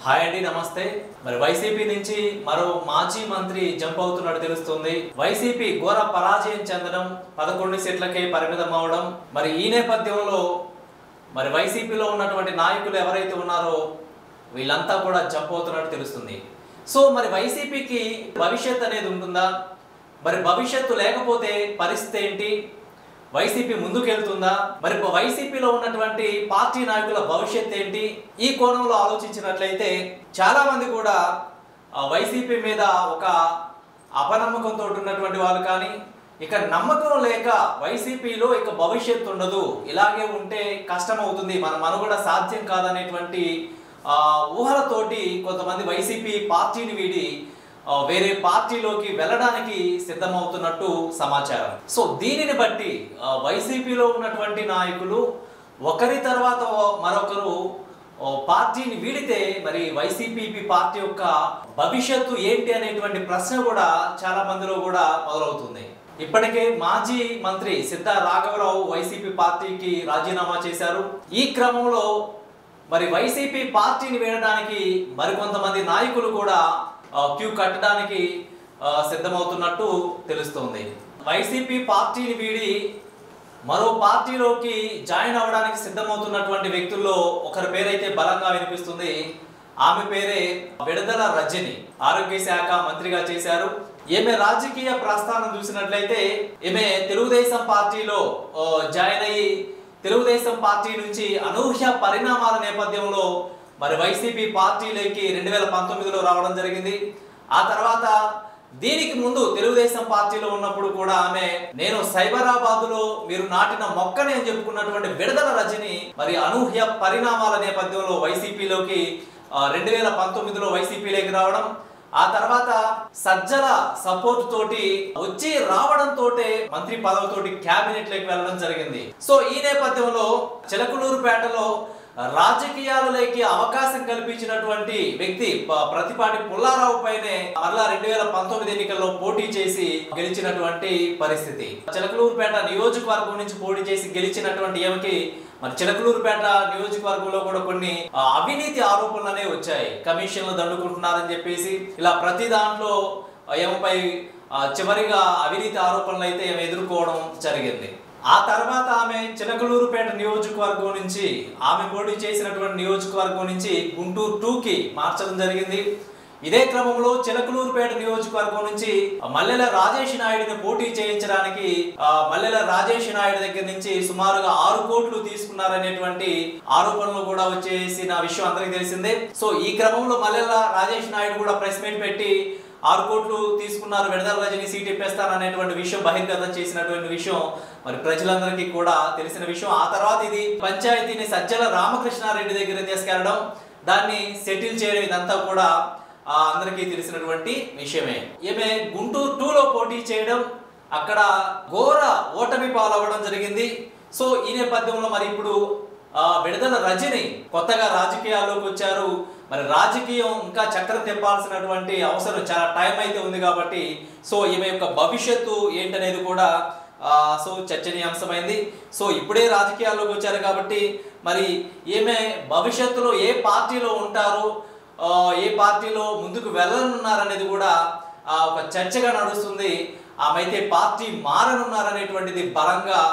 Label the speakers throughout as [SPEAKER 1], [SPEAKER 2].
[SPEAKER 1] Hi అండి, నమస్తే. మరి వైసీపీ నుంచి మరో మాజీ మంత్రి జంప్ అవుతున్నట్టు తెలుస్తుంది. వైసీపీ ఘోర పరాజయం చెందడం, 11 సీట్లకే పరిమితం అవడం, మరి ఈ నేపథ్యంలో మరి వైసీపీలో ఉన్నటువంటి నాయకులు ఎవరైతే ఉన్నారో వీళ్ళంతా కూడా జంప్ అవుతున్నట్టు తెలుస్తుంది. సో మరి వైసీపీకి భవిష్యత్ అనేది ఉంటుందా? మరి భవిష్యత్తు లేకపోతే పరిస్థితి ఏంటి? వైసీపీ ముందుకెళ్తుందా? మరి వైసీపీలో ఉన్నటువంటి పార్టీ నాయకుల భవిష్యత్ ఏంటి? ఈ కోణంలో ఆలోచించినట్లయితే చాలా మంది కూడా వైసీపీ మీద ఒక అపనమ్మకంతో ఉన్నటువంటి వాళ్ళు కానీ, ఇక నమ్మకం లేక వైసీపీలో ఇక భవిష్యత్తు ఉండదు, ఇలాగే ఉంటే కష్టం అవుతుంది, మన మనుగడ సాధ్యం కాదనేటువంటి ఊహలతోటి కొంతమంది వైసీపీ పార్టీని వీడి వేరే పార్టీలోకి వెళ్ళడానికి సిద్ధమవుతున్నట్టు సమాచారం. సో దీనిని బట్టి వైసీపీలో ఉన్నటువంటి నాయకులు ఒకరి తర్వాత మరొకరు పార్టీని వీడితే మరి వైసీపీ పార్టీ యొక్క భవిష్యత్తు ఏంటి అనేటువంటి ప్రశ్న కూడా చాలా మందిలో కూడా మొదలవుతుంది. ఇప్పటికే మాజీ మంత్రి సిద్ధా రాఘవరావు వైసీపీ పార్టీకి రాజీనామా చేశారు. ఈ క్రమంలో మరి వైసీపీ పార్టీని వీడడానికి మరికొంతమంది నాయకులు కూడా క్యూ కట్టడానికి సిద్ధమవుతున్నట్టు తెలుస్తోంది. వైసీపీ పార్టీని వీడి మరో పార్టీలోకి జాయిన్ అవ్వడానికి సిద్ధమవుతున్నటువంటి వ్యక్తుల్లో ఒకరి పేరైతే బలంగా వినిపిస్తుంది. ఆమె పేరే విడదల రజని. ఆరోగ్య శాఖ మంత్రిగా చేశారు. ఈమె రాజకీయ ప్రస్థానం చూసినట్లయితే ఈమె తెలుగుదేశం పార్టీలో జాయిన్ అయ్యి తెలుగుదేశం పార్టీ నుంచి అనూహ్య పరిణామాల నేపథ్యంలో మరి వైసీపీ పార్టీలోకి 2019లో రావడం జరిగింది. ఆ తర్వాత దీనికి ముందు తెలుగుదేశం పార్టీలో ఉన్నప్పుడు కూడా ఆమె నేను సైబరాబాద్లో మీరు నాటిన మొక్కని అని చెప్పుకున్నటువంటి విడదల రజని మరి అనూహ్య పరిణామాల నేపథ్యంలో వైసీపీలోకి 2019లో వైసీపీలోకి రావడం, ఆ తర్వాత సజ్జల సపోర్ట్ తోటి వచ్చి రావడంతో మంత్రి పదవితోటి క్యాబినెట్ లోకి వెళ్ళడం జరిగింది. సో ఈ నేపథ్యంలో చిలకలూరుపేటలో రాజకీయాలలోకి అవకాశం కల్పించినటువంటి వ్యక్తి ప్రతిపాటి పుల్లారావు పైనే మరలా 2019 ఎన్నికల్లో పోటీ చేసి గెలిచినటువంటి పరిస్థితి. చిలకలూరుపేట నియోజకవర్గం నుంచి పోటీ చేసి గెలిచినటువంటి ఈమెకి మరి చిలకలూరుపేట నియోజకవర్గంలో కూడా కొన్ని అవినీతి ఆరోపణలు అనేవి వచ్చాయి. కమిషన్లు దండుకుంటున్నారని చెప్పేసి ఇలా ప్రతి దాంట్లో ఏమపై చివరిగా అవినీతి ఆరోపణలు అయితే ఏమి ఎదుర్కోవడం జరిగింది. ఆ తర్వాత ఆమె చిలకలూరుపేట నియోజకవర్గం నుంచి ఆమె పోటీ చేసినటువంటి నియోజకవర్గం నుంచి గుంటూరు 2కి మార్చడం జరిగింది. ఇదే క్రమంలో చిలకలూరుపేట నియోజకవర్గం నుంచి మల్లెల రాజేష్ నాయుడిని పోటీ చేయించడానికి మల్లెల రాజేష్ నాయుడు దగ్గర నుంచి సుమారుగా 6 కోట్లు తీసుకున్నారనేటువంటి ఆరోపణలు కూడా వచ్చేసిన విషయం అందరికీ తెలిసిందే. సో ఈ క్రమంలో మల్లెల రాజేష్ నాయుడు కూడా ప్రెస్ మీట్ పెట్టి 6 కోట్లు తీసుకున్నారు, విడదల రజని సీట్ ఇప్పేస్తారనేటువంటి విషయం బహిర్గతం చేసినటువంటి విషయం మరి ప్రజలందరికీ కూడా తెలిసిన విషయం. ఆ తర్వాత ఇది పంచాయతీని సజ్జల రామకృష్ణారెడ్డి దగ్గర తీసుకెళ్లడం, దాన్ని సెటిల్ చేయడం, ఇదంతా కూడా అందరికీ తెలిసినటువంటి విషయమే. ఈమె గుంటూరు 2లో పోటీ చేయడం, అక్కడ ఘోర ఓటమి పాలవ్వడం జరిగింది. సో ఈ నేపథ్యంలో మరి ఇప్పుడు విడదల రజని కొత్తగా రాజకీయాల్లోకి వచ్చారు. మరి రాజకీయం ఇంకా చక్రం తిప్పాల్సినటువంటి అవసరం, చాలా టైం అయితే ఉంది కాబట్టి సో ఈమె యొక్క భవిష్యత్తు ఏంటనేది కూడా సో చర్చనీయాంశమైంది. సో ఇప్పుడే రాజకీయాల్లోకి వచ్చారు కాబట్టి మరి ఈమె భవిష్యత్తులో ఏ పార్టీలో ఉంటారు, ఏ పార్టీలో ముందుకు వెళ్ళనున్నారనేది కూడా ఒక చర్చగా నడుస్తుంది. ఆమె అయితే పార్టీ మారనున్నారనేటువంటిది బలంగా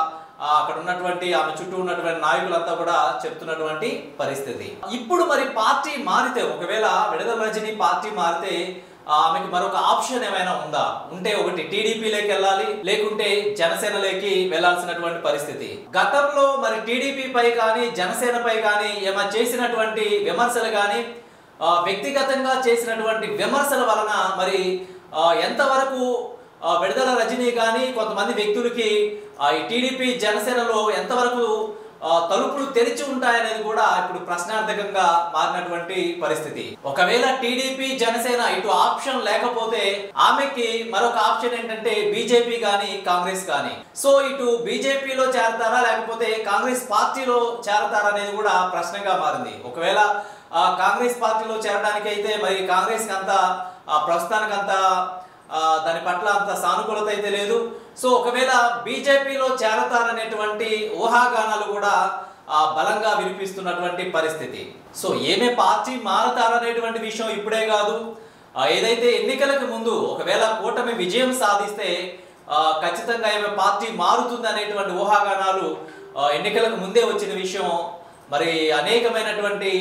[SPEAKER 1] అక్కడ ఉన్నటువంటి ఆమె చుట్టూ ఉన్నటువంటి నాయకులంతా కూడా చెప్తున్నటువంటి పరిస్థితి. ఇప్పుడు మరి పార్టీ మారితే, ఒకవేళ విడదల రజని పార్టీ మారితే ఆమెకి మరొక ఆప్షన్ ఏమైనా ఉందా? ఉంటే ఒకటి టీడీపీలోకి వెళ్ళాలి, లేకుంటే జనసేనలోకి వెళ్లాల్సినటువంటి పరిస్థితి. గతంలో మరి టీడీపీ పై కానీ జనసేనపై కానీ ఏమైనా చేసినటువంటి విమర్శలు కానీ వ్యక్తిగతంగా చేసినటువంటి విమర్శల వలన మరి ఎంతవరకు విడదల రజని కానీ కొంతమంది వ్యక్తులకి ఈ టీడీపీ జనసేనలో ఎంతవరకు తలుపులు తెరిచి ఉంటాయనేది కూడా ఇప్పుడు ప్రశ్నార్థకంగా మారినటువంటి పరిస్థితి. ఒకవేళ టీడీపీ జనసేన ఇటు ఆప్షన్ లేకపోతే ఆమెకి మరొక ఆప్షన్ ఏంటంటే బీజేపీ కానీ కాంగ్రెస్ కానీ. సో ఇటు బీజేపీలో చేరతారా లేకపోతే కాంగ్రెస్ పార్టీలో చేరతారా అనేది కూడా ప్రశ్నగా మారింది. ఒకవేళ కాంగ్రెస్ పార్టీలో చేరడానికి అయితే మరి కాంగ్రెస్ కి అంత ప్రస్తుతానికి అంత దాని పట్ల అంత సానుకూలత అయితే లేదు. సో ఒకవేళ బీజేపీలో చేరతారనేటువంటి ఊహాగానాలు కూడా బలంగా వినిపిస్తున్నటువంటి పరిస్థితి. సో ఏమే పార్టీ మారతారనేటువంటి విషయం ఇప్పుడే కాదు, ఏదైతే ఎన్నికలకు ముందు ఒకవేళ కూటమి విజయం సాధిస్తే ఖచ్చితంగా ఏమే పార్టీ మారుతుంది అనేటువంటి ఊహాగానాలు ఎన్నికలకు ముందే వచ్చిన విషయం. మరి అనేకమైనటువంటి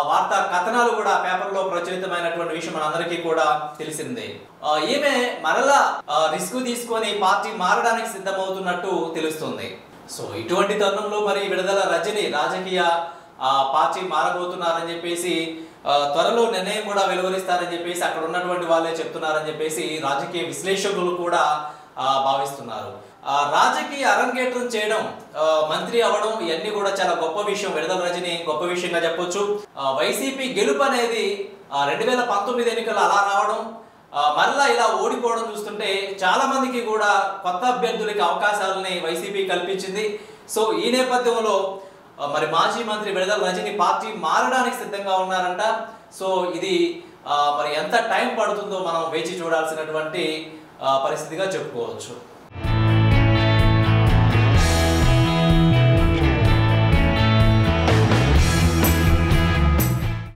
[SPEAKER 1] వార్తా కథనాలు కూడా పేపర్లో ప్రచురితమైనటువంటి విషయం మనందరికీ కూడా తెలిసిందే. ఈమె మరలా రిస్క్ తీసుకొని పార్టీ మారడానికి సిద్ధమవుతున్నట్టు తెలుస్తుంది. సో ఇటువంటి తరుణంలో మరి విడుదల రజని రాజకీయ పార్టీ మారబోతున్నారని చెప్పేసి త్వరలో నిర్ణయం కూడా వెలువరిస్తారని చెప్పేసి అక్కడ ఉన్నటువంటి వాళ్ళే చెప్తున్నారని చెప్పేసి రాజకీయ విశ్లేషకులు కూడా భావిస్తున్నారు. రాజకీయ అరంగేట్రం చేయడం, మంత్రి అవ్వడం ఇవన్నీ కూడా చాలా గొప్ప విషయం. విడుదల రజని గొప్ప విషయంగా చెప్పొచ్చు. వైసీపీ గెలుపు అనేది 2019 ఎన్నికలు అలా రావడం, మరలా ఇలా ఓడిపోవడం చూస్తుంటే చాలా మందికి కూడా కొత్త అభ్యర్థులకి అవకాశాలని వైసీపీ కల్పించింది. సో ఈ నేపథ్యంలో మరి మాజీ మంత్రి విడుదల రజని పార్టీ మారడానికి సిద్ధంగా ఉన్నారంట. సో ఇది మరి ఎంత టైం పడుతుందో మనం వేచి చూడాల్సినటువంటి పరిస్థితిగా చెప్పుకోవచ్చు.